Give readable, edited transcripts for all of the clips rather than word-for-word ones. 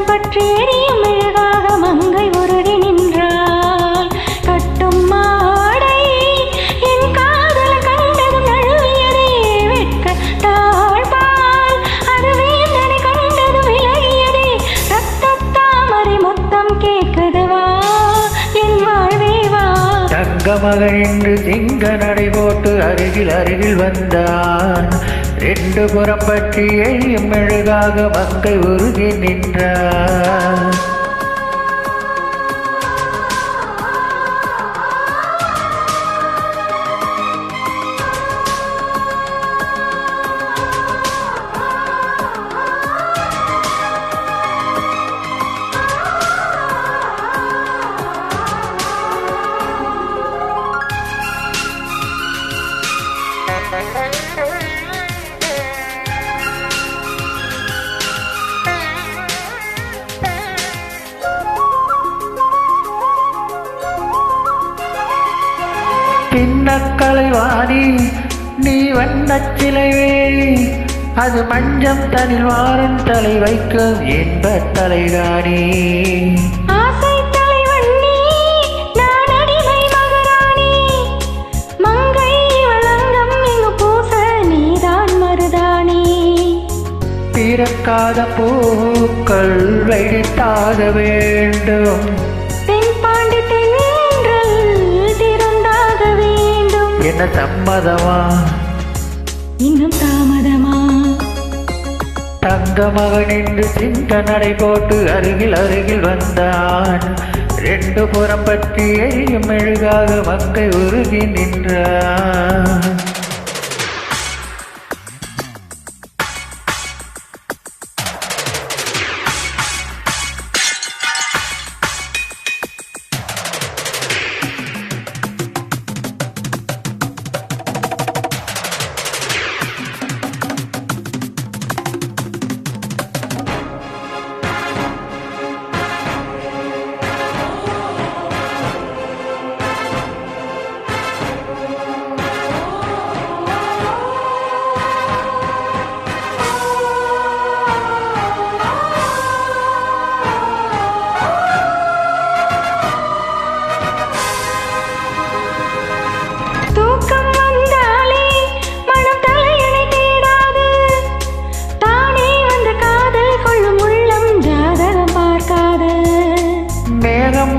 பற்றி எரியும் மெழுகாக மங்கை உருகி நின்றாள். கட்டும் மாடை என் காதல் கண்டதும் நழுவியதே வெட்க தாழ்பால் அது வேந்தனை கண்டதும் விலகியதே. ரத்தத்தாமரை மொத்தம் கேட்குதுவா என் வாழ்வே வா. தங்க மகன் என்று சிங்க நடை போட்டு அருகில் அருகில் வந்தான். ரெண்டு புறம் பற்றி எரியும் மெழுகாக மங்கை உருகி நின்றார். பின்னக்கலை வாணி நீ வண்ணச் சிலைவே, அது மஞ்சம் தனில் வாரன் தலை வைக்கும் என்பத் தலைகாணி. ஆசை தலைவண்ணி நான் அடிமை மகராணி, மங்கை வளங்கம் இங்கு பூச நீதான் மருதாணி. பிறக்காத பூக்கள் வெடித்தாக வேண்டும், தென்பாண்டி தென்றல் திறந்தாக வேண்டும். என்ன சம்மதமா இன்னும் தாமதமா? தங்க மகன் என்று சிங்க நடை போட்டு அருகில் அருகில் வந்தான். ரெண்டு புறம் பற்றி எரியும் மெழுகாக மங்கை உருகி நின்றான்.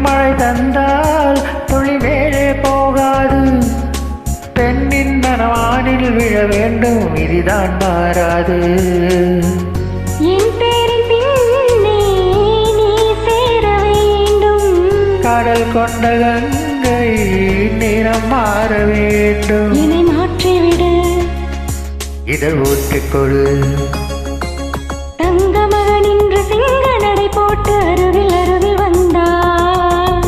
மழை தந்தால் துளி மேலே போகாது, பெண்ணின் மனவானில் விழ வேண்டும் இதுதான் மாறாது. என் பேரின் பின்னே நீ சேர வேண்டும், கடல் கொண்ட கங்கை நிறம் மாற வேண்டும். என்னை மாற்றிவிடு, இதழ் ஊற்றிக்கொடு. தங்க மகன் இன்று சிங்க நடை போட்டு அருகில் அருகில் வந்தான்.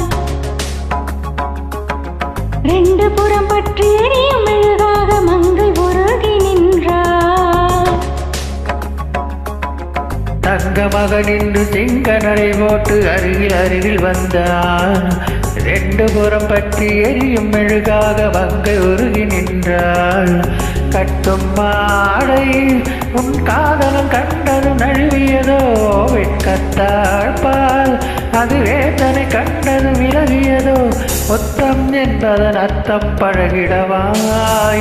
ரெண்டு புறம் பற்றி எரியும் மெழுகாக மங்கை உருகி நின்றார். தங்க மகன் இன்று சிங்க நடை போட்டு அருகில் அருகில் வந்தான். ரெண்டு புறம் பற்றி எரியும் மெழுகாக மங்கை உருகி நின்றாள். கட்டும் மாடை உன் காதலம் கண்டதும் நழுவியதோ வெட்கத்தாழ்பால் அது வேதனை கண்டதும் விலகியதோ. மொத்தம் என்பதன் அர்த்தம் பழகிடவா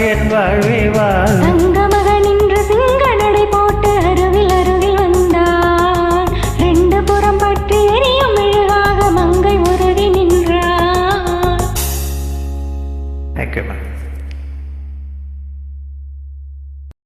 என் வாழ்வே வா. தங்க மகன் இன்று சிங்க நடை போட்டு அருகில் அருகில் வந்தான். ரெண்டு புறம் பற்றி எரியும் மெழுகாக மங்கை உருகி நின்றார். Thank you, man.